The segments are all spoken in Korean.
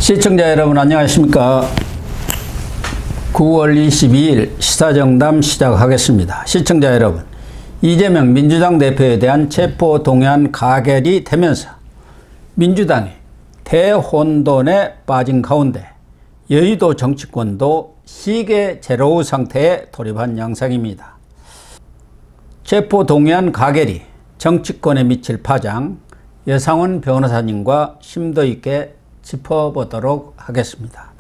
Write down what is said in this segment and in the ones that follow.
시청자 여러분 안녕하십니까. 9월 22일 시사정담 시작하겠습니다. 시청자 여러분, 이재명 민주당 대표에 대한 체포동의안 가결이 되면서 민주당이 대혼돈에 빠진 가운데 여의도 정치권도 시계 제로우 상태에 돌입한 양상입니다. 체포동의안 가결이 정치권에 미칠 파장, 여상원 변호사님과 심도 있게 짚어보도록 하겠습니다.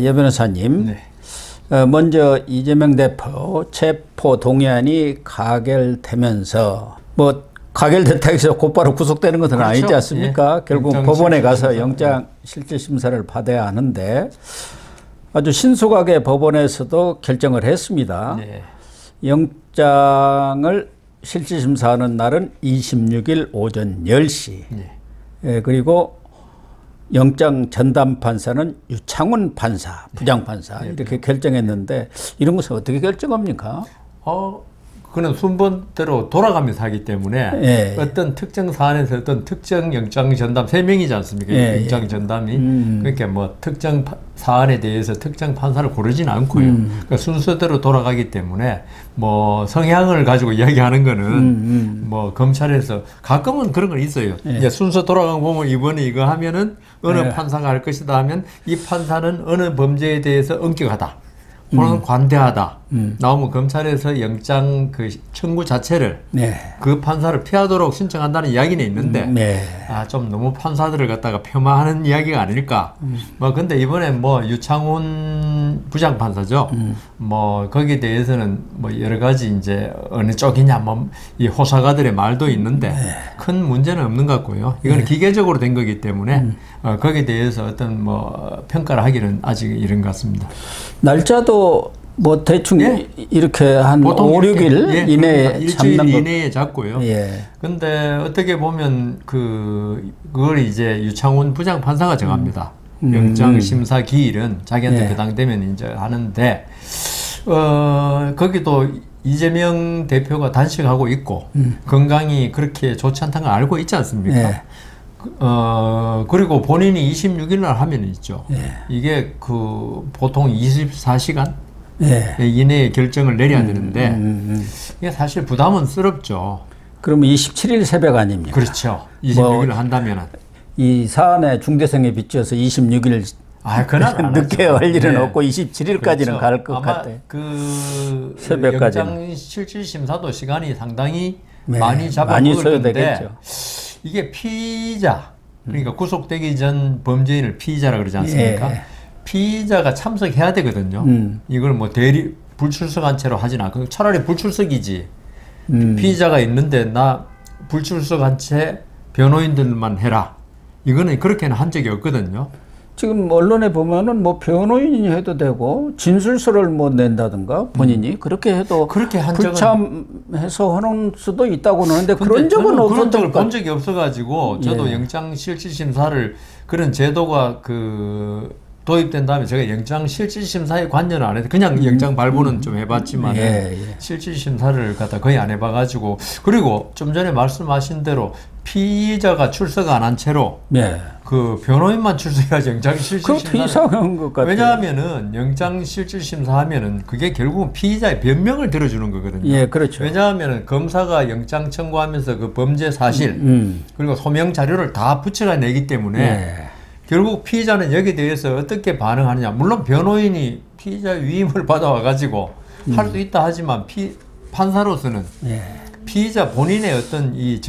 예 변호사님, 네. 먼저 이재명 대표 체포동의안이 가결되면서 가결됐다 해서 곧바로 구속되는 것은 그렇죠. 아니지 않습니까? 예. 결국 법원에 가서 영장 실질심사를 받아야 하는데 아주 신속하게 법원에서도 결정을 했습니다. 네. 영장을 실질심사하는 날은 26일 오전 10시. 네. 예, 그리고 영장 전담 판사는 유창훈 판사, 부장판사 네. 이렇게 결정했는데 이런 것은 어떻게 결정합니까? 그는 순번대로 돌아가면서 하기 때문에 네. 어떤 특정 사안에서 어떤 특정 영장 전담 3명이지 않습니까? 네. 영장 전담이 그러니까 특정 사안에 대해서 특정 판사를 고르지는 않고요. 그러니까 순서대로 돌아가기 때문에 성향을 가지고 이야기하는 거는 검찰에서 가끔은 그런 건 있어요. 네. 이제 순서 돌아가고 보면 이번에 이거 하면은 어느 네. 판사가 할 것이다 하면 이 판사는 어느 범죄에 대해서 엄격하다. 혹은 관대하다. 나오면 검찰에서 영장 청구 자체를 네. 그 판사를 피하도록 신청한다는 이야기는 있는데 네. 좀 너무 판사들을 갖다가 폄하하는 이야기가 아닐까. 근데 이번에 유창훈 부장판사죠. 거기에 대해서는 여러 가지 이제 어느 쪽이냐 이 호사가들의 말도 있는데 네. 큰 문제는 없는 것 같고요. 이건 네. 기계적으로 된 거기 때문에 거기에 대해서 어떤 평가를 하기는 아직 이른 것 같습니다. 날짜도 대충 예? 이렇게 한 5, 6일 예, 이내에 일주일 이내에 잡고요. 예. 근데 어떻게 보면 그걸 이제 유창훈 부장판사가 정합니다. 영장 심사 기일은 자기한테 예. 배당되면 이제 하는데 거기도 이재명 대표가 단식하고 있고 건강이 그렇게 좋지 않다는 걸 알고 있지 않습니까? 예. 그리고 본인이 26일 날 하면 있죠. 예. 이게 보통 24시간 예. 이내에 결정을 내려야 되는데 이게 사실 부담은 스럽죠. 그러면 27일 새벽 아닙니까? 그렇죠. 26일 한다면은 이 사안의 중대성에 비춰서 26일 늦게 할 일은 네. 없고 27일까지는 그렇죠. 갈 것 같아. 새벽까지. 영장 실질 심사도 시간이 상당히 네. 많이 잡아먹을 건데 이게 피의자, 그러니까 구속되기 전 범죄인을 피의자라 그러지 않습니까? 예. 피의자가 참석해야 되거든요. 이걸 불출석한 채로 하진 않고 차라리 불출석이지. 피의자가 있는데 나 불출석한 채 변호인들만 해라. 이거는 그렇게는 한 적이 없거든요. 지금 언론에 보면은 변호인이 해도 되고 진술서를 낸다든가 본인이 그렇게 해도 그렇게 한 불참해서 하는 수도 있다고는 하는데 그런 적은 그런 적을 본 적이 없어가지고 저도 예. 영장 실질심사를 그런 제도가 도입된 다음에 제가 영장 실질심사에 관여는 안 해서 그냥 영장 발부는 좀 해봤지만 예. 실질심사를 거의 안 해봐가지고 그리고 좀 전에 말씀하신 대로 피의자가 출석 안 한 채로 예. 변호인만 출석해야지 영장 실질심사. 이상한 것 같아요. 왜냐하면은 영장 실질심사하면은 그게 결국은 피의자의 변명을 들어주는 거거든요. 예, 그렇죠. 왜냐하면은 검사가 영장 청구하면서 그 범죄 사실 그리고 소명 자료를 다 붙여가 내기 때문에 예. 결국 피의자는 여기에 대해서 어떻게 반응하느냐. 물론 변호인이 피의자 위임을 받아와가지고 할 수 있다 하지만 판사로서는 예. 피의자 본인의 어떤 이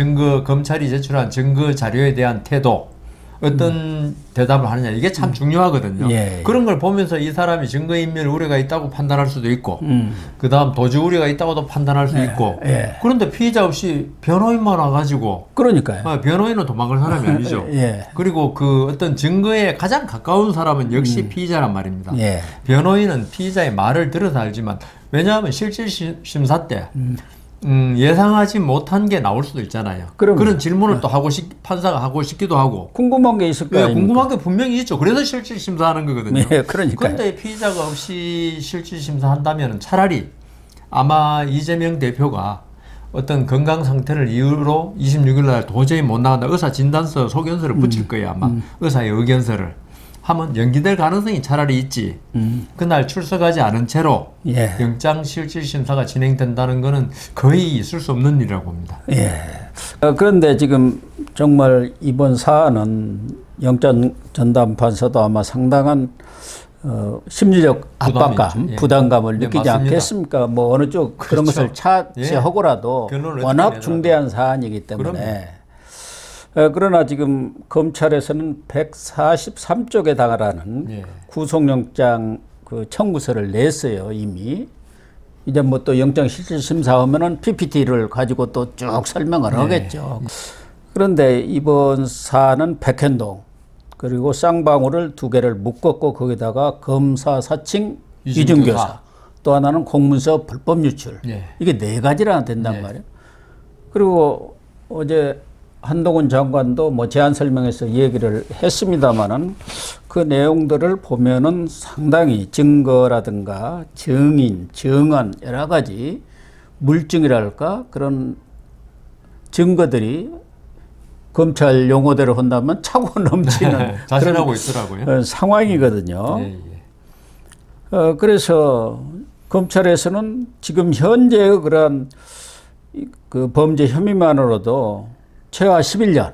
검찰이 제출한 증거 자료에 대한 태도, 어떤 대답을 하느냐 이게 참 중요하거든요. 예. 그런 걸 보면서 이 사람이 증거인멸 우려가 있다고 판단할 수도 있고 그 다음 도주 우려가 있다고도 판단할 수 있고 그런데 피의자 없이 변호인만 와가지고 그러니까요. 변호인은 도망갈 사람이 아니죠. 예. 그리고 어떤 증거에 가장 가까운 사람은 역시 피의자란 말입니다. 예. 변호인은 피의자의 말을 들어서 알지만 왜냐하면 실질심사 때 예상하지 못한 게 나올 수도 있잖아요. 그런 질문을 또 판사가 하고 싶기도 하고. 궁금한 게 있을 거예요. 궁금한 게 분명히 있죠. 그래서 실질심사하는 거거든요. 네, 그러니까요. 그런데 피의자가 없이 실질심사한다면 차라리 아마 이재명 대표가 어떤 건강 상태를 이유로 26일 날 도저히 못 나간다. 의사 진단서 소견서를 붙일 거예요. 아마 의사의 의견서를. 하면 연기될 가능성이 차라리 있지. 그날 출석하지 않은 채로 예. 영장실질심사가 진행된다는 것은 거의 있을 수 없는 일이라고 봅니다. 예. 그런데 지금 정말 이번 사안은 영장 전담 판사도 아마 상당한 심리적 압박감, 부담감을 느끼지 맞습니다. 않겠습니까? 뭐 어느 쪽 그런 그렇죠. 것을 차치하고라도 워낙 중대한 사안이기 때문에. 그러나 지금 검찰에서는 143쪽에 달하는 구속영장 그 청구서를 냈어요, 이미. 이제 뭐 또 영장실질심사하면은 PPT를 가지고 또 쭉 설명을 하겠죠. 그런데 이번 사안은 백현동 그리고 쌍방울을 2개를 묶었고 거기다가 검사 사칭 위증교사 또 하나는 공문서 불법 유출 이게 4가지나 된단 말이에요. 그리고 어제 한동훈 장관도 뭐 제안 설명에서 얘기를 했습니다만은 그 내용들을 보면은 상당히 증거라든가 증인, 증언 여러 가지 물증이랄까 그런 증거들이 검찰 용어대로 한다면 차고 넘치는 자신하고 있더라고요. 상황이거든요. 그래서 검찰에서는 지금 현재의 그런 그 범죄 혐의만으로도 최하 11년,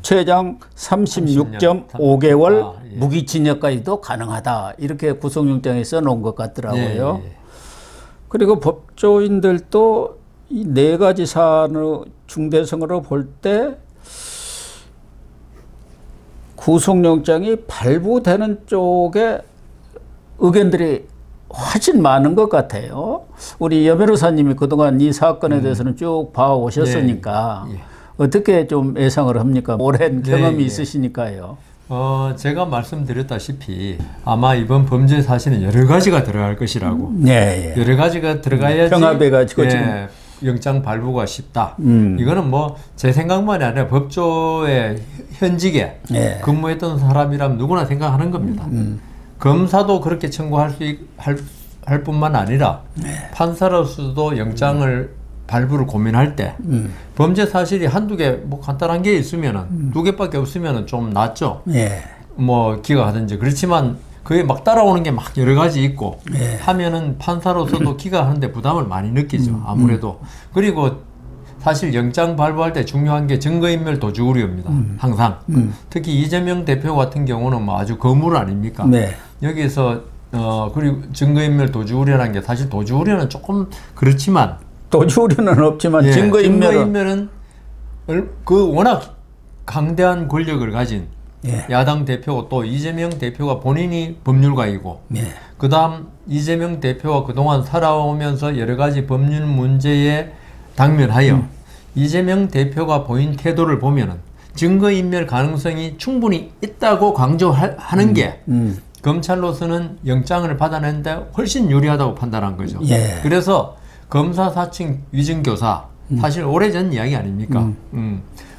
최장 36.5개월 무기징역까지도 가능하다. 이렇게 구속영장에 써놓은 것 같더라고요. 그리고 법조인들도 이 4가지 사안의 중대성으로 볼 때 구속영장이 발부되는 쪽에 의견들이 훨씬 많은 것 같아요. 우리 여 변호사님이 그동안 이 사건에 대해서는 쭉 봐오셨으니까 어떻게 좀 예상을 합니까? 오랜 경험이 있으시니까요. 제가 말씀드렸다시피 아마 이번 범죄 사실은 여러 가지가 들어갈 것이라고. 여러 가지가 들어가야지 병합해가지고 지금 영장 발부가 쉽다. 이거는 뭐 제 생각만이 아니라 법조의 현직에 근무했던 사람이라면 누구나 생각하는 겁니다. 검사도 그렇게 청구할 할 뿐만 아니라 판사로서도 영장을 발부를 고민할 때 범죄 사실이 한두 개 뭐 간단한 게 있으면은 2개밖에 없으면은 좀 낫죠. 뭐 기각하든지. 그렇지만 그게 막 따라오는 게 막 여러 가지 있고 하면은 판사로서도 기각하는데 부담을 많이 느끼죠. 아무래도. 그리고 사실 영장 발부할 때 중요한 게 증거인멸 도주 우려입니다. 항상. 특히 이재명 대표 같은 경우는 뭐 아주 거물 아닙니까? 여기서 그리고 증거인멸 도주 우려라는 게 사실 도주 우려는 조금 그렇지만 도주 우려는 없지만 증거인멸은 그 워낙 강대한 권력을 가진 야당 대표고 또 이재명 대표가 본인이 법률가이고 그 다음 이재명 대표가 그동안 살아오면서 여러 가지 법률 문제에 당면하여 이재명 대표가 보인 태도를 보면은 증거인멸 가능성이 충분히 있다고 강조하는 게 검찰로서는 영장을 받아내는데 훨씬 유리하다고 판단한 거죠. 그래서 검사 사칭 위증교사 사실 오래전 이야기 아닙니까?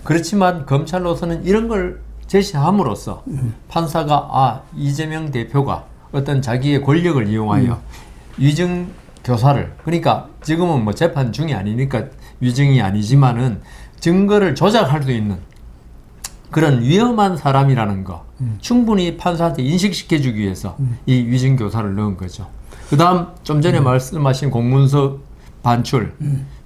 그렇지만 검찰로서는 이런 걸 제시함으로써 판사가 이재명 대표가 어떤 자기의 권력을 이용하여 위증교사를 그러니까 지금은 뭐 재판 중이 아니니까 위증이 아니지만은 증거를 조작할 수 있는 그런 위험한 사람이라는 거 충분히 판사한테 인식시켜주기 위해서 이 위증교사를 넣은 거죠. 그 다음 좀 전에 말씀하신 공문서 반출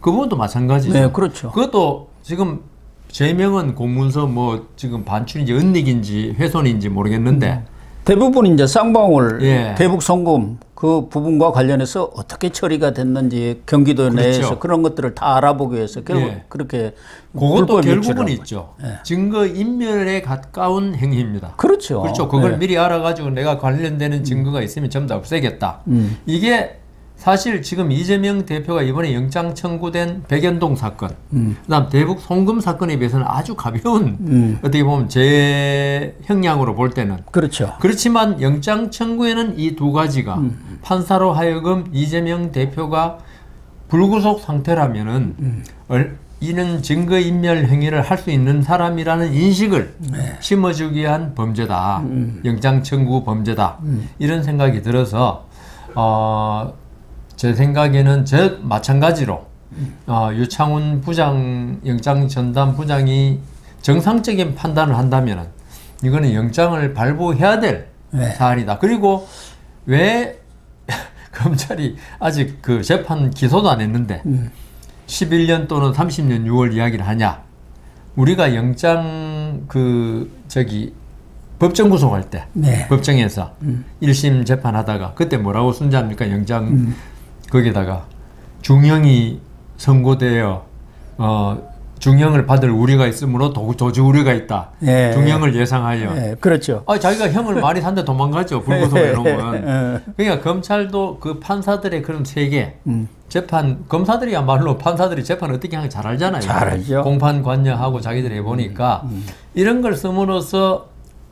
그 부분도 마찬가지죠. 그렇죠. 그것도 지금 죄명은 공문서 뭐 지금 반출인지 은닉인지 훼손인지 모르겠는데 대부분 이제 쌍방울 대북 송금 그 부분과 관련해서 어떻게 처리가 됐는지 경기도 내에서 그런 것들을 다 알아보기 위해서 결국 그렇게 그것도 결국은 있죠. 증거 인멸에 가까운 행위입니다. 그렇죠. 그걸 미리 알아가지고 내가 관련되는 증거가 있으면 전부 다 없애겠다. 이게 사실 지금 이재명 대표가 이번에 영장 청구된 백현동 사건, 그다음 대북 송금 사건에 비해서는 아주 가벼운 어떻게 보면 제 형량으로 볼 때는 그렇죠. 그렇지만 영장 청구에는 이 2가지가 판사로 하여금 이재명 대표가 불구속 상태라면은 이는 증거인멸 행위를 할 수 있는 사람이라는 인식을 심어주기 위한 범죄다. 영장 청구 범죄다. 이런 생각이 들어서 제 생각에는 마찬가지로 유창훈 부장, 영장 전담 부장이 정상적인 판단을 한다면 이거는 영장을 발부해야 될 사안이다. 그리고 왜 검찰이 아직 그 재판 기소도 안 했는데 11년 또는 30년 6월 이야기를 하냐? 우리가 영장 법정 구속할 때 법정에서 1심 재판하다가 그때 뭐라고 순자합니까? 영장 거기다가 중형이 선고되어 중형을 받을 우려가 있으므로 도주 우려가 있다. 중형을 예상하여. 그렇죠. 자기가 형을 많이 산데 도망가죠. 불구속에 놓으면. 그러니까 검찰도 그 판사들의 그런 세계, 검사들이야말로 판사들이 재판 어떻게 하는지 잘 알잖아요. 잘 알죠. 공판 관여하고 자기들이 해보니까 이런 걸 쓰므로써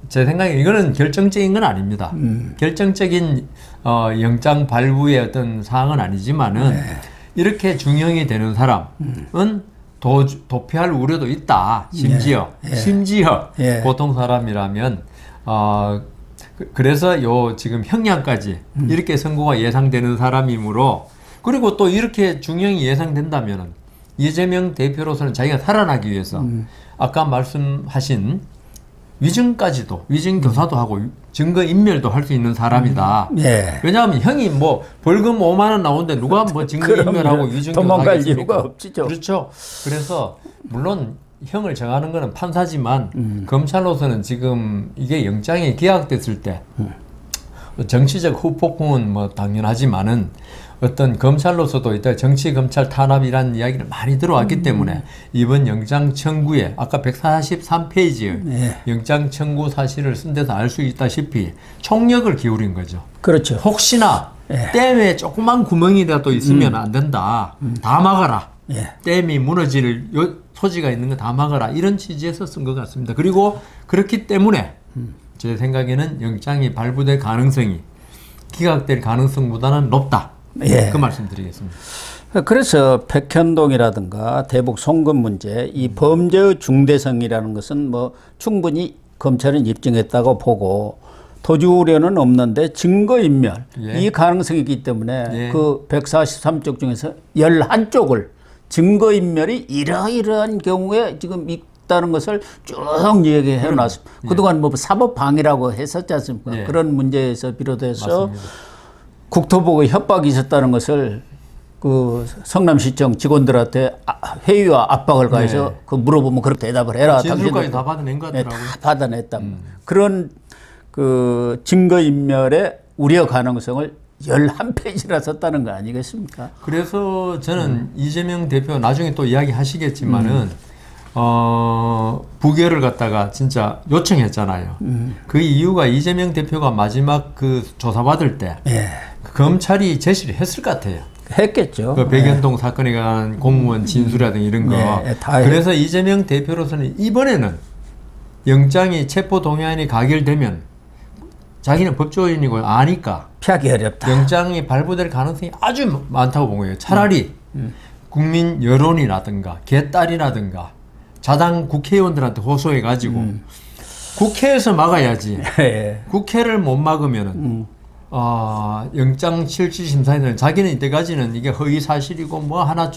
제 생각에 이거는 결정적인 건 아닙니다. 결정적인 영장 발부의 어떤 사항은 아니지만은 이렇게 중형이 되는 사람은 도피할 우려도 있다. 심지어 보통 사람이라면 그래서 지금 형량까지 이렇게 선고가 예상되는 사람이므로 그리고 또 이렇게 중형이 예상된다면 이재명 대표로서는 자기가 살아나기 위해서 아까 말씀하신 위증 교사도 하고 증거 인멸도 할 수 있는 사람이다. 왜냐하면 형이 뭐 벌금 5만 원 나오는데 누가 뭐 증거 인멸하고 위증 교사 도망갈 이유가 없지죠. 그렇죠. 그래서 물론 형을 정하는 것은 판사지만 검찰로서는 지금 이게 영장이 기각됐을 때 정치적 후폭풍은 뭐 당연하지만은 어떤 검찰로서도 이따 정치 검찰 탄압이라는 이야기를 많이 들어왔기 때문에 이번 영장 청구에 아까 143페이지의 영장 청구 사실을 쓴 데서 알 수 있다시피 총력을 기울인 거죠. 그렇죠. 혹시나 댐에 조그만 구멍이라도 있으면 안 된다. 다 막아라. 댐이 무너질 소지가 있는 거 다 막아라. 이런 취지에서 쓴 것 같습니다. 그리고 그렇기 때문에 제 생각에는 영장이 발부될 가능성이 기각될 가능성보다는 높다. 그 말씀 드리겠습니다. 그래서 백현동이라든가 대북 송금 문제, 이 범죄의 중대성이라는 것은 뭐 충분히 검찰은 입증했다고 보고 도주 우려는 없는데 증거인멸 이 가능성이 있기 때문에 그 143쪽 중에서 11쪽을 증거인멸이 이러이러한 경우에 지금 있다는 것을 쭉 얘기해 놨습니다. 그동안 뭐 사법방해라고 했었지 않습니까? 그런 문제에서 비롯해서 맞습니다. 국토부가 협박이 있었다는 것을 그 성남시청 직원들한테 회유와 압박을 가해서 그 물어보면 그렇게 대답을 해라. 진술까지 다 받아낸 것 같더라고요. 다 받아냈다. 그런 그 증거인멸의 우려 가능성을 11페이지나 썼다는 거 아니겠습니까? 그래서 저는 이재명 대표 나중에 또 이야기 하시겠지만은 부결을 갖다가 진짜 요청했잖아요. 그 이유가 이재명 대표가 마지막 그 조사받을 때 검찰이 제시를 했을 것 같아요. 했겠죠. 그 백현동 사건에 관한 공무원 진술이라든가 이런 거. 그래서 이재명 대표로서는 이번에는 영장이 체포동의안이 가결되면 자기는 법조인이고 아니까 피하기 어렵다. 영장이 발부될 가능성이 아주 많다고 본 거예요. 차라리 국민 여론이라든가 개딸이라든가 자당 국회의원들한테 호소해가지고 국회에서 막아야지. 국회를 못 막으면은 영장 실질심사에서는 자기는 이때까지는 이게 허위 사실이고 뭐 하나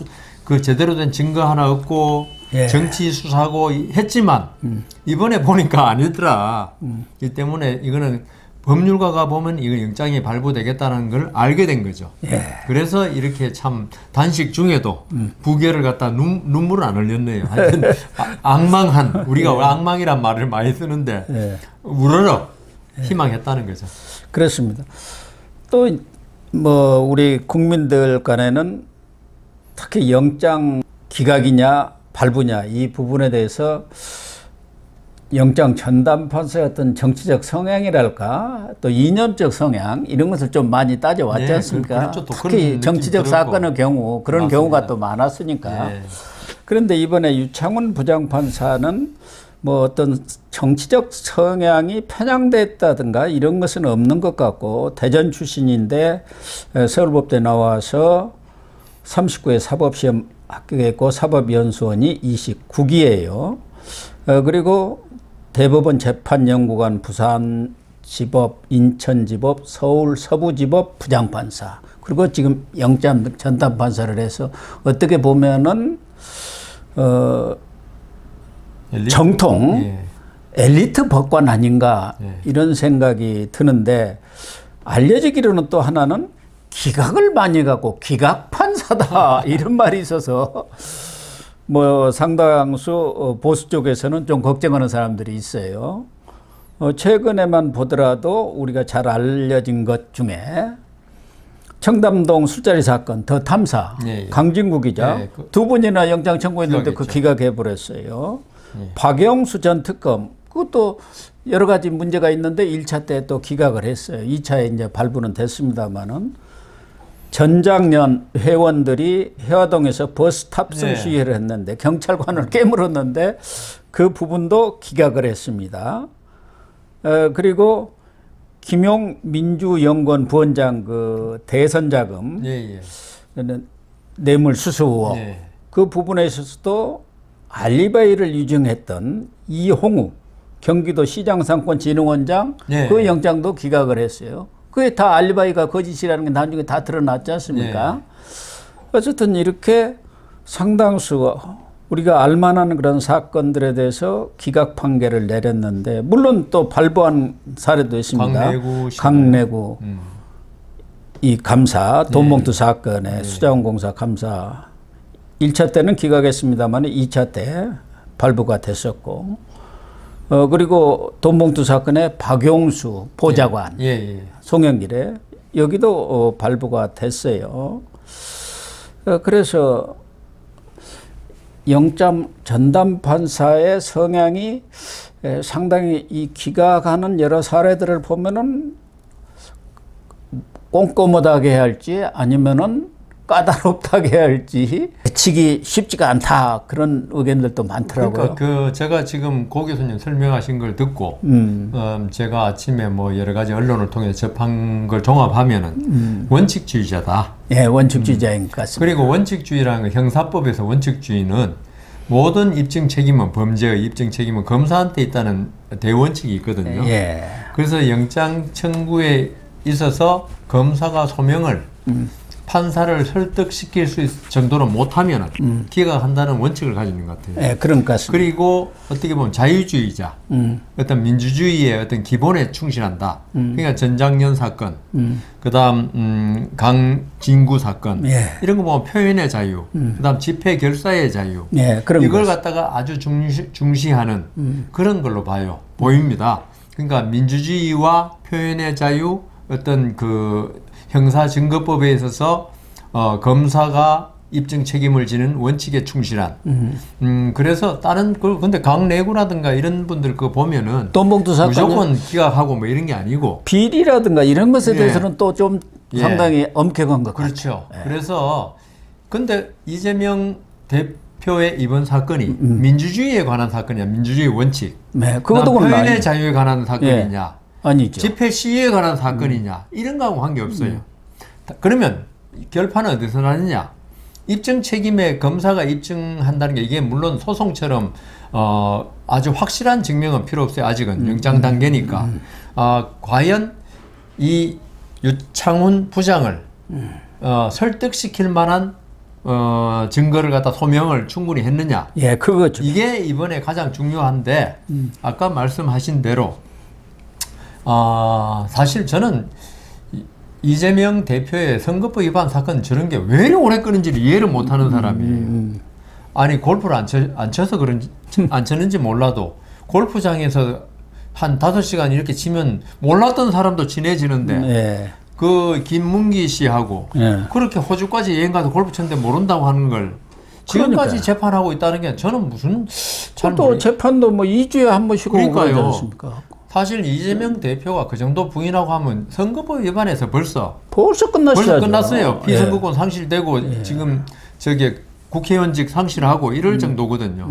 그 제대로 된 증거 하나 없고 정치 수사고 했지만 이번에 보니까 아니더라. 이 때문에 이거는 법률가가 보면 이거 영장이 발부되겠다는 걸 알게 된 거죠. 그래서 이렇게 참 단식 중에도 부결을 갖다 눈물을 안 흘렸네요. 하여튼 악망한 우리가 악망이란 말을 많이 쓰는데 우러러 희망했다는 거죠. 그렇습니다. 또 뭐 우리 국민들 간에는 특히 영장 기각이냐 발부냐 이 부분에 대해서 영장 전담 판사의 어떤 정치적 성향이랄까 또 이념적 성향 이런 것을 좀 많이 따져왔지 않습니까? 특히 정치적 사건의 경우 그런 맞습니다. 경우가 또 많았으니까. 그런데 이번에 유창훈 부장판사는 뭐 어떤 정치적 성향이 편향됐다든가 이런 것은 없는 것 같고 대전 출신인데 서울법대 나와서 39회 사법시험 합격했고 사법연수원이 29기예요. 그리고 대법원 재판연구관 부산지법, 인천지법, 서울 서부지법 부장판사 그리고 지금 영장 전담판사를 해서 어떻게 보면은 정통 엘리트 법관 아닌가 네. 이런 생각이 드는데 알려지기로는 또 하나는 기각을 많이 가고 기각 판사다 이런 말이 있어서 뭐 상당수 보수 쪽에서는 좀 걱정하는 사람들이 있어요. 최근에만 보더라도 우리가 잘 알려진 것 중에 청담동 술자리 사건 더 탐사 예, 예. 강진구 기자 예, 두 분이나 영장 청구했는데 그 기각해 버렸어요. 예. 박영수 전 특검 그것도 여러 가지 문제가 있는데 1차 때 또 기각을 했어요. 2차에 이제 발부는 됐습니다만은 전작년 회원들이 해화동에서 버스 탑승 네. 시위를 했는데 경찰관을 깨물었는데 그 부분도 기각을 했습니다. 그리고 김용 민주연구원 부원장 그 대선 자금 예, 예. 뇌물 수수 의혹 예. 그 부분에 있어서도 알리바이를 유증했던 이홍우 경기도 시장상권진흥원장 예. 그 영장도 기각을 했어요. 그게 다 알리바이가 거짓이라는 게 나중에 다 드러났지 않습니까? 예. 어쨌든 이렇게 상당수 우리가 알만한 그런 사건들에 대해서 기각 판결을 내렸는데 물론 또 발부한 사례도 있습니다. 강내구 이 감사 돈봉투 사건의 수자원공사 감사 1차 때는 기각했습니다만 2차 때 발부가 됐었고 그리고 돈봉투 사건의 박용수 보좌관 송영길에 여기도 발부가 됐어요. 그래서 영장 전담 판사의 성향이 상당히 이 기각하는 여러 사례들을 보면은 꼼꼼하게 해야 할지 아니면은 까다롭다게 해야 할지 치기 쉽지가 않다 그런 의견들도 많더라고요. 그러니까 제가 지금 고 교수님 설명하신 걸 듣고 제가 아침에 뭐 여러 가지 언론을 통해 접한 걸 종합하면은 원칙주의자다. 예, 원칙주의자인 것 같습니다. 그리고 원칙주의라는 건 형사법에서 원칙주의는 모든 입증 책임은 범죄의 입증 책임은 검사한테 있다는 대원칙이 있거든요. 예. 그래서 영장 청구에 있어서 검사가 소명을 판사를 설득시킬 수 있을 정도로 못하면 기각한다는 원칙을 가지고 있는 것 같아요. 네, 그런 것 같습니다. 그리고 어떻게 보면 자유주의자, 어떤 민주주의의 어떤 기본에 충실한다. 그러니까 전작년 사건, 그다음 강진구 사건, 이런 거 보면 표현의 자유, 그다음 집회 결사의 자유, 이걸 갖다가 아주 중시하는 그런 걸로 보입니다. 그러니까 민주주의와 표현의 자유, 어떤 그 형사증거법에 있어서 검사가 입증 책임을 지는 원칙에 충실한. 그래서 다른 근데 강내구라든가 이런 분들 그거 보면은 돈봉투 사건 무조건 기각하고 뭐 이런 게 아니고 비리라든가 이런 것에 대해서는 또 좀 상당히 엄격한 것 그렇죠. 같아요. 그래서 근데 이재명 대표의 이번 사건이 민주주의에 관한 사건이냐, 민주주의 원칙, 그것도 표현의 자유에 관한 사건이냐. 아니죠. 집회 시위에 관한 사건이냐 이런 거하고 관계없어요. 그러면 결판은 어디서 나느냐. 입증 책임에 검사가 입증한다는 게 이게 물론 소송처럼 아주 확실한 증명은 필요 없어요. 아직은 영장 단계니까. 과연 이 유창훈 부장을 설득시킬 만한 증거를 갖다 소명을 충분히 했느냐. 예, 그거죠. 이게 이번에 가장 중요한데 아까 말씀하신 대로 사실 저는 이재명 대표의 선거법 위반 사건 저런 게 왜 이렇게 오래 끄는지를 이해를 못하는 사람이에요. 아니 골프를 안 쳐서 그런지 안 쳤는지 몰라도 골프장에서 한 5시간 이렇게 치면 몰랐던 사람도 친해지는데 그 김문기 씨하고 그렇게 호주까지 여행 가서 골프 쳤는데 모른다고 하는 걸 지금까지 재판하고 있다는 게 저는 무슨 또 재판도 뭐 2주에 한 번씩 오고 그러지 않습니까? 사실 이재명 대표가 그 정도 부인하고 하면 선거법 위반해서 벌써 끝났어요. 피선거권 상실되고 지금 저기 국회의원직 상실하고 이럴 정도거든요.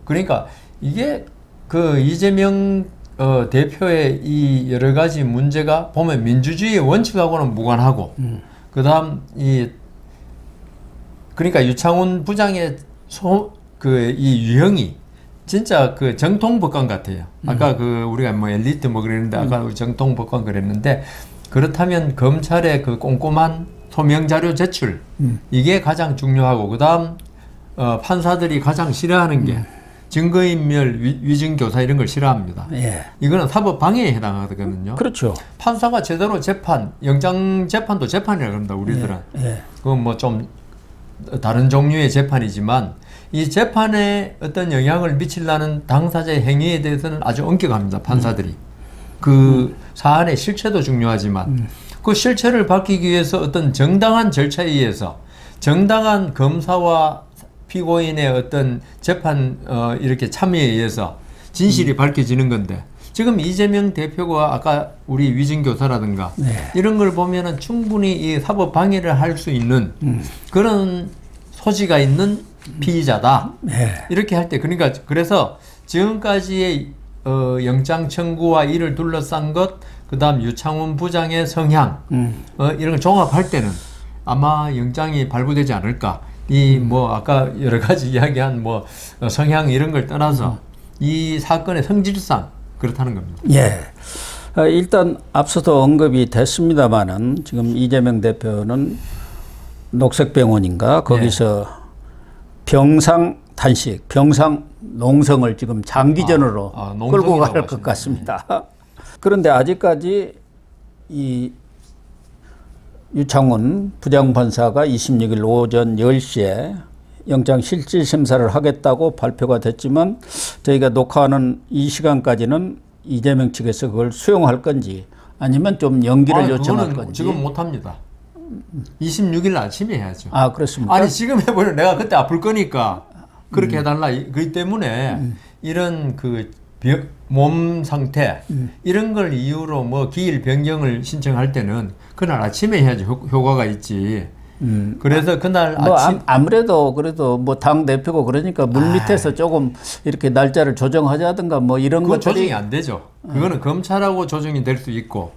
그러니까 이게 그 이재명 대표의 이 여러 가지 문제가 보면 민주주의의 원칙하고는 무관하고 그다음 그러니까 유창훈 부장의 이 유형이 진짜 그 정통 법관 같아요. 아까 그 우리가 뭐 엘리트 뭐 그랬는데 아까 우리 정통 법관 그랬는데 그렇다면 검찰의 그 꼼꼼한 소명 자료 제출 이게 가장 중요하고 그다음 판사들이 가장 싫어하는 게 증거인멸, 위증교사 이런 걸 싫어합니다. 예. 이거는 사법 방해에 해당하거든요. 그렇죠. 판사가 제대로 재판, 영장 재판도 재판이라고 합니다. 우리들은. 예. 예. 그건 뭐 좀 다른 종류의 재판이지만 이 재판에 어떤 영향을 미치려는 당사자의 행위에 대해서는 아주 엄격합니다. 판사들이. 그 사안의 실체도 중요하지만 그 실체를 밝히기 위해서 어떤 정당한 절차에 의해서 정당한 검사와 피고인의 어떤 재판 이렇게 참여에 의해서 진실이 밝혀지는 건데 지금 이재명 대표가 아까 우리 위증교사라든가 네. 이런 걸 보면은 충분히 이 사법 방해를 할 수 있는 그런 소지가 있는 피의자다. 네. 이렇게 할 때 그러니까 그래서 지금까지의 영장 청구와 이를 둘러싼 것, 그다음 유창훈 부장의 성향 이런 걸 종합할 때는 아마 영장이 발부되지 않을까. 이 뭐 아까 여러 가지 이야기한 뭐 성향 이런 걸 떠나서 이 사건의 성질상 그렇다는 겁니다. 예. 일단 앞서도 언급이 됐습니다만은 지금 이재명 대표는 녹색병원인가 거기서 병상 단식, 병상 농성을 지금 장기전으로 끌고 갈 것 같습니다. 그런데 아직까지 이 유창훈 부장판사가 26일 오전 10시에 영장 실질심사를 하겠다고 발표가 됐지만 저희가 녹화하는 이 시간까지는 이재명 측에서 그걸 수용할 건지 아니면 좀 연기를 요청할 건지. 지금 못합니다. 26일 아침에 해야죠. 아, 그렇습니까? 아니 지금 해보면 내가 그때 아플 거니까 그렇게 해달라. 그렇기 때문에 이런 그 몸 상태 이런 걸 이유로 뭐 기일 변경을 신청할 때는 그날 아침에 해야지 효과가 있지. 그래서 그날 뭐 아침 아무래도 그래도 뭐 당 대표고 그러니까 물 밑에서 조금 이렇게 날짜를 조정하자든가 뭐 이런 것들이 조정이 안 되죠. 그거는 검찰하고 조정이 될 수 있고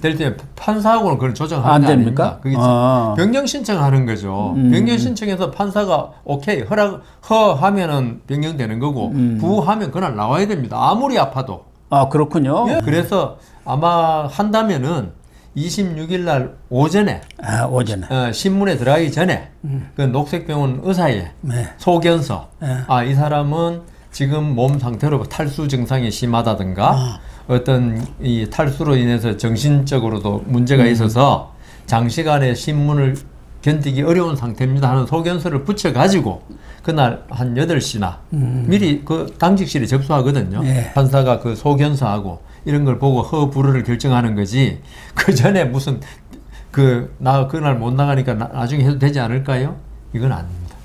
될 때 판사하고는 그런 조정하는 게 아닙니다. 그게 변경 신청하는 거죠. 변경 신청해서 판사가 오케이 허하면은 변경되는 거고 부하면 그날 나와야 됩니다. 아무리 아파도. 아, 그렇군요. 예. 그래서 아마 한다면은 26일 날 오전에, 오전에 신문에 들어가기 전에 그 녹색병원 의사의 소견서, 이 사람은 지금 몸 상태로 탈수 증상이 심하다든가 어떤 이 탈수로 인해서 정신적으로도 문제가 있어서 장시간의 신문을 견디기 어려운 상태입니다 하는 소견서를 붙여가지고 그날 한 8시나 미리 그 당직실에 접수하거든요. 판사가 그 소견서하고 이런 걸 보고 허불허를 결정하는 거지. 그 전에 무슨 나 그날 못 나가니까 나중에 해도 되지 않을까요? 이건 아닙니다.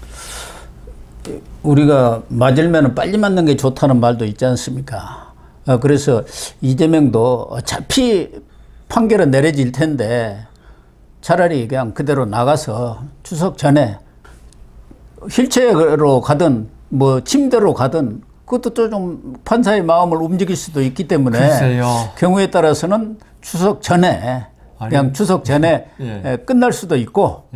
우리가 맞으면 빨리 맞는 게 좋다는 말도 있지 않습니까? 그래서 이재명도 어차피 판결은 내려질 텐데 차라리 그냥 그대로 나가서 추석 전에 휠체어로 가든 뭐 침대로 가든 그것도 좀 판사의 마음을 움직일 수도 있기 때문에 글쎄요. 경우에 따라서는 추석 전에 그냥 추석 전에 끝날 수도 있고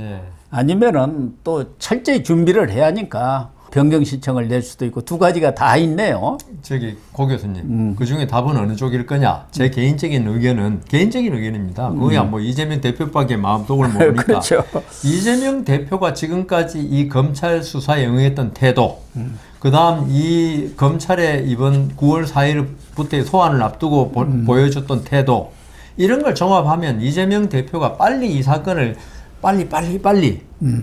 아니면은 또 철저히 준비를 해야 하니까 변경 신청을 낼 수도 있고 두 가지가 다 있네요. 저기 고 교수님, 그 중에 답은 어느 쪽일 거냐? 제 개인적인 의견은 개인적인 의견입니다. 그거야 뭐 이재명 대표밖에 마음속을 모르니까. 그렇죠. 이재명 대표가 지금까지 이 검찰 수사에 응했던 태도, 그다음 이 검찰의 이번 9월 4일부터의 소환을 앞두고 보여줬던 태도, 이런 걸 종합하면 이재명 대표가 빨리 이 사건을 빨리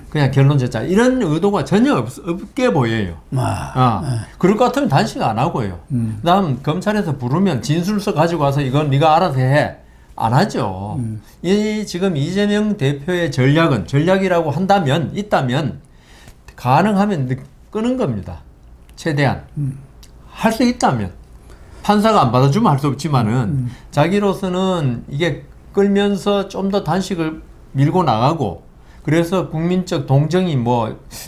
그냥 결론 짓자 이런 의도가 전혀 없게 보여요. 그럴 것 같으면 단식 안 하고요. 그다음 검찰에서 부르면 진술서 가지고 와서 이건 네가 알아서 해. 안 하죠. 이 지금 이재명 대표의 전략이라고 있다면 가능하면 끄는 겁니다. 최대한 할 수 있다면 판사가 안 받아주면 할 수 없지만은 자기로서는 이게 끌면서 좀 더 단식을 밀고 나가고 그래서 국민적 동정이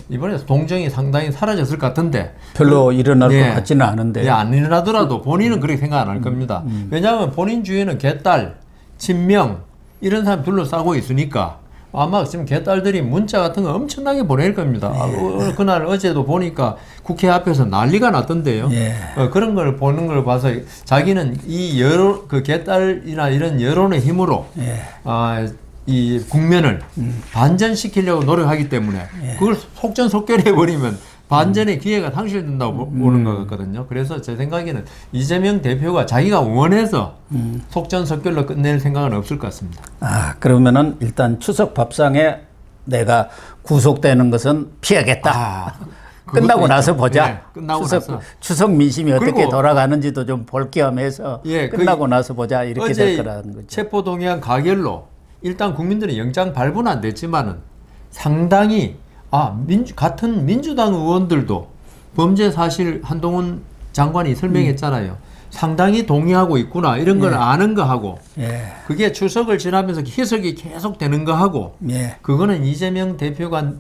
이번에 동정이 상당히 사라졌을 것 같은데 별로 일어날 것 같지는 않은데 안 일어나더라도 본인은 그렇게 생각 안 할 겁니다. 왜냐하면 본인 주위에는 개딸, 친명 이런 사람 둘러싸고 있으니까 아마 지금 개딸들이 문자 같은 거 엄청나게 보낼 겁니다. 그날 어제도 보니까 국회 앞에서 난리가 났던데요. 그런 걸 보는 걸 봐서 자기는 이 그 개딸이나 이런 여론의 힘으로 이 국면을 반전시키려고 노력하기 때문에 그걸 속전속결해 버리면 반전의 기회가 상실된다고 보는 것 같거든요. 그래서 제 생각에는 이재명 대표가 자기가 원해서 속전속결로 끝낼 생각은 없을 것 같습니다. 아, 그러면은 일단 추석 밥상에 내가 구속되는 것은 피하겠다. 끝나고 나서 보자. 네, 끝나고 추석 민심이 어떻게 돌아가는지도 좀 볼 겸해서 예, 끝나고 나서 보자 이렇게 될 거라는 거죠. 체포동의안 가결로 일단 국민들은 영장 발부는 안 됐지만은 상당히 같은 민주당 의원들도 범죄 사실 한동훈 장관이 설명했잖아요. 상당히 동의하고 있구나 이런 걸 아는 거하고 그게 추석을 지나면서 희석이 계속 되는 거하고 그거는 이재명 대표가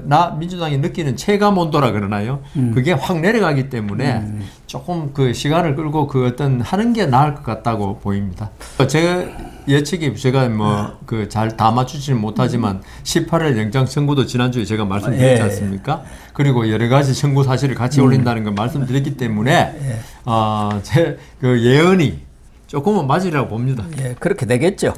나 민주당이 느끼는 체감 온도라 그러나요? 그게 확 내려가기 때문에 조금 그 시간을 끌고 그 어떤 하는 게 나을 것 같다고 보입니다. 제 예측이 제가 뭐 그 잘 다 맞추지는 못하지만 18일 영장 청구도 지난주에 제가 말씀드렸지 않습니까? 그리고 여러 가지 청구 사실을 같이 올린다는 걸 말씀드렸기 때문에 제 그 예언이 조금은 맞으리라고 봅니다. 그렇게 되겠죠.